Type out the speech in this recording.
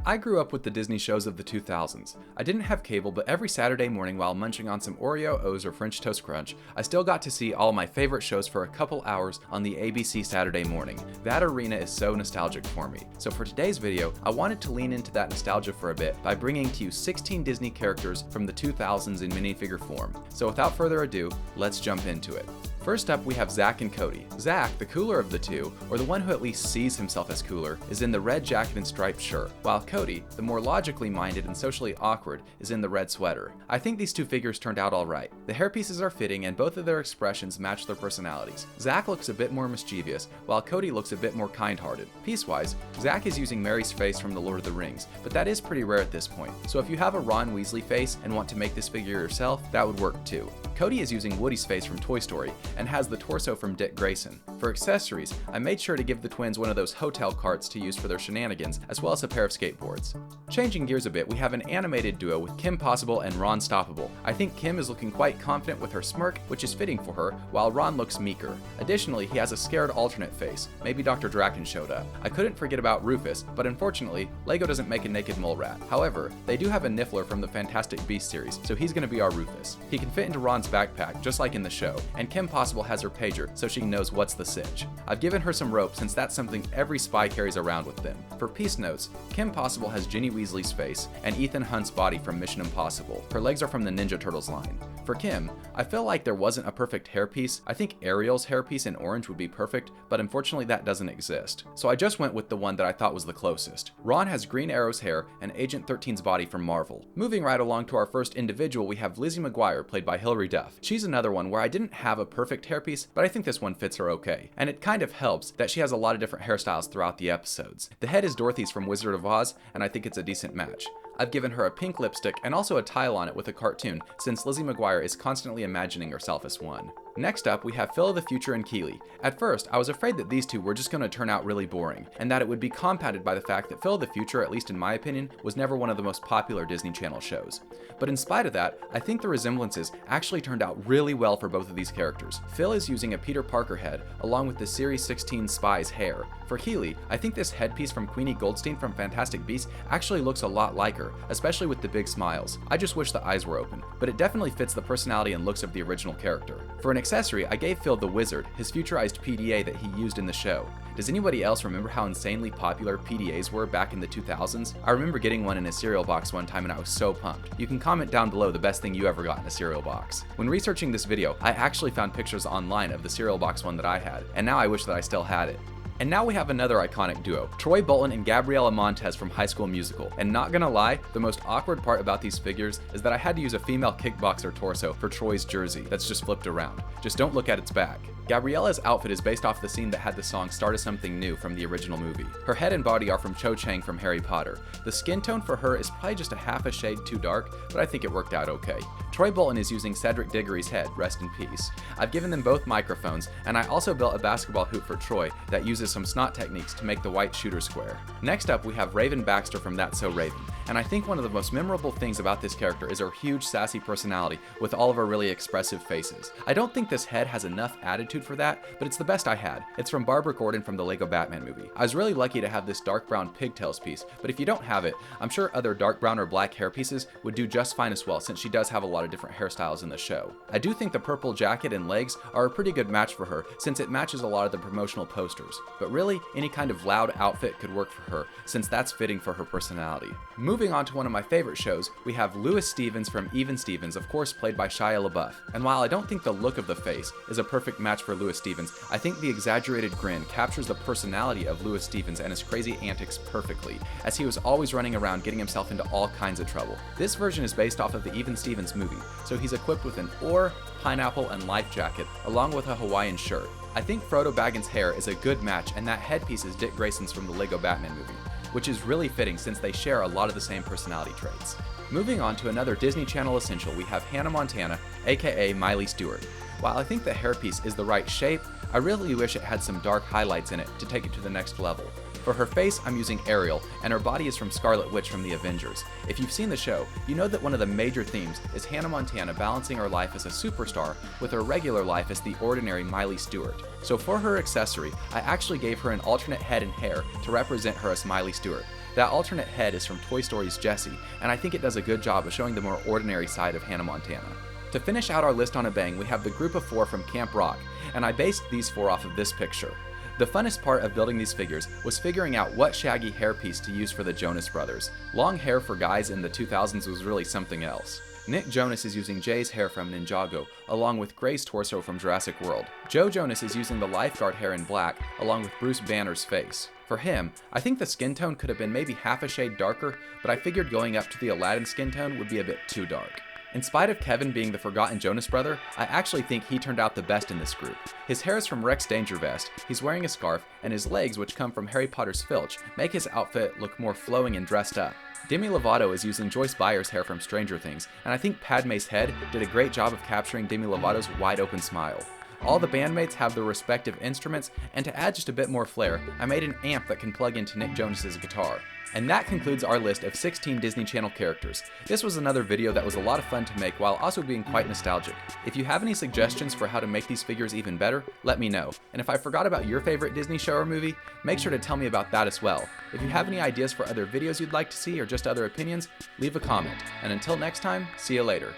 I grew up with the Disney shows of the 2000s. I didn't have cable, but every Saturday morning while munching on some Oreo, O's, or French Toast Crunch, I still got to see all my favorite shows for a couple hours on the ABC Saturday morning. That arena is so nostalgic for me. So for today's video, I wanted to lean into that nostalgia for a bit by bringing to you 16 Disney characters from the 2000s in minifigure form. So without further ado, let's jump into it. First up, we have Zack and Cody. Zack, the cooler of the two, or the one who at least sees himself as cooler, is in the red jacket and striped shirt, while Cody, the more logically minded and socially awkward, is in the red sweater. I think these two figures turned out alright. The hairpieces are fitting and both of their expressions match their personalities. Zack looks a bit more mischievous, while Cody looks a bit more kind-hearted. Piece-wise, Zack is using Merry's face from The Lord of the Rings, but that is pretty rare at this point, so if you have a Ron Weasley face and want to make this figure yourself, that would work too. Cody is using Woody's face from Toy Story and has the torso from Dick Grayson. For accessories, I made sure to give the twins one of those hotel carts to use for their shenanigans, as well as a pair of skateboards. Changing gears a bit, we have an animated duo with Kim Possible and Ron Stoppable. I think Kim is looking quite confident with her smirk, which is fitting for her, while Ron looks meeker. Additionally, he has a scared alternate face. Maybe Dr. Draken showed up. I couldn't forget about Rufus, but unfortunately, LEGO doesn't make a naked mole rat. However, they do have a Niffler from the Fantastic Beasts series, so he's gonna be our Rufus. He can fit into Ron's backpack, just like in the show, and Kim Possible has her pager, so she knows what's the sitch. I've given her some rope since that's something every spy carries around with them. For piece notes, Kim Possible has Ginny Weasley's face and Ethan Hunt's body from Mission Impossible. Her legs are from the Ninja Turtles line. For Kim, I feel like there wasn't a perfect hairpiece. I think Ariel's hairpiece in orange would be perfect, but unfortunately that doesn't exist. So I just went with the one that I thought was the closest. Ron has Green Arrow's hair and Agent 13's body from Marvel. Moving right along to our first individual, we have Lizzie McGuire, played by Hilary Duff. She's another one where I didn't have a perfect hairpiece, but I think this one fits her okay. And it kind of helps that she has a lot of different hairstyles throughout the episodes. The head is Dorothy's from Wizard of Oz, and I think it's a decent match. I've given her a pink lipstick and also a tile on it with a cartoon, since Lizzie McGuire is constantly imagining herself as one. Next up, we have Phil of the Future and Keeley. At first, I was afraid that these two were just going to turn out really boring, and that it would be compounded by the fact that Phil of the Future, at least in my opinion, was never one of the most popular Disney Channel shows. But in spite of that, I think the resemblances actually turned out really well for both of these characters. Phil is using a Peter Parker head, along with the Series 16 spy's hair. For Keeley, I think this headpiece from Queenie Goldstein from Fantastic Beasts actually looks a lot like her, especially with the big smiles. I just wish the eyes were open, but it definitely fits the personality and looks of the original character. For an accessory, I gave Phil the Wizard, his futurized PDA that he used in the show. Does anybody else remember how insanely popular PDAs were back in the 2000s? I remember getting one in a cereal box one time and I was so pumped. You can comment down below the best thing you ever got in a cereal box. When researching this video, I actually found pictures online of the cereal box one that I had, and now I wish that I still had it. And now we have another iconic duo, Troy Bolton and Gabriella Montez from High School Musical. And not gonna lie, the most awkward part about these figures is that I had to use a female kickboxer torso for Troy's jersey that's just flipped around. Just don't look at its back. Gabriella's outfit is based off the scene that had the song Start of Something New from the original movie. Her head and body are from Cho Chang from Harry Potter. The skin tone for her is probably just a half a shade too dark, but I think it worked out okay. Troy Bolton is using Cedric Diggory's head, rest in peace. I've given them both microphones, and I also built a basketball hoop for Troy that uses some snot techniques to make the white shooter square. Next up, we have Raven Baxter from That's So Raven. And I think one of the most memorable things about this character is her huge sassy personality with all of her really expressive faces. I don't think this head has enough attitude for that, but it's the best I had. It's from Barbara Gordon from the Lego Batman movie. I was really lucky to have this dark brown pigtails piece, but if you don't have it, I'm sure other dark brown or black hair pieces would do just fine as well, since she does have a lot of different hairstyles in the show. I do think the purple jacket and legs are a pretty good match for her, since it matches a lot of the promotional posters. But really, any kind of loud outfit could work for her, since that's fitting for her personality. Moving on to one of my favorite shows, we have Louis Stevens from Even Stevens, of course played by Shia LaBeouf. And while I don't think the look of the face is a perfect match for Louis Stevens, I think the exaggerated grin captures the personality of Louis Stevens and his crazy antics perfectly, as he was always running around getting himself into all kinds of trouble. This version is based off of the Even Stevens movie, so he's equipped with an oar, pineapple, and life jacket, along with a Hawaiian shirt. I think Frodo Baggins' hair is a good match, and that headpiece is Dick Grayson's from the Lego Batman movie, which is really fitting since they share a lot of the same personality traits. Moving on to another Disney Channel essential, we have Hannah Montana, aka Miley Stewart. While I think the hairpiece is the right shape, I really wish it had some dark highlights in it to take it to the next level. For her face, I'm using Ariel, and her body is from Scarlet Witch from the Avengers. If you've seen the show, you know that one of the major themes is Hannah Montana balancing her life as a superstar with her regular life as the ordinary Miley Stewart. So for her accessory, I actually gave her an alternate head and hair to represent her as Miley Stewart. That alternate head is from Toy Story's Jessie, and I think it does a good job of showing the more ordinary side of Hannah Montana. To finish out our list on a bang, we have the group of 4 from Camp Rock, and I based these 4 off of this picture. The funnest part of building these figures was figuring out what shaggy hairpiece to use for the Jonas brothers. Long hair for guys in the 2000s was really something else. Nick Jonas is using Jay's hair from Ninjago, along with Gray's torso from Jurassic World. Joe Jonas is using the lifeguard hair in black, along with Bruce Banner's face. For him, I think the skin tone could have been maybe half a shade darker, but I figured going up to the Aladdin skin tone would be a bit too dark. In spite of Kevin being the forgotten Jonas brother, I actually think he turned out the best in this group. His hair is from Rex Dangervest, he's wearing a scarf, and his legs, which come from Harry Potter's Filch, make his outfit look more flowing and dressed up. Demi Lovato is using Joyce Byers' hair from Stranger Things, and I think Padme's head did a great job of capturing Demi Lovato's wide open smile. All the bandmates have their respective instruments, and to add just a bit more flair, I made an amp that can plug into Nick Jonas's guitar. And that concludes our list of 16 Disney Channel characters. This was another video that was a lot of fun to make while also being quite nostalgic. If you have any suggestions for how to make these figures even better, let me know. And if I forgot about your favorite Disney show or movie, make sure to tell me about that as well. If you have any ideas for other videos you'd like to see or just other opinions, leave a comment. And until next time, see you later.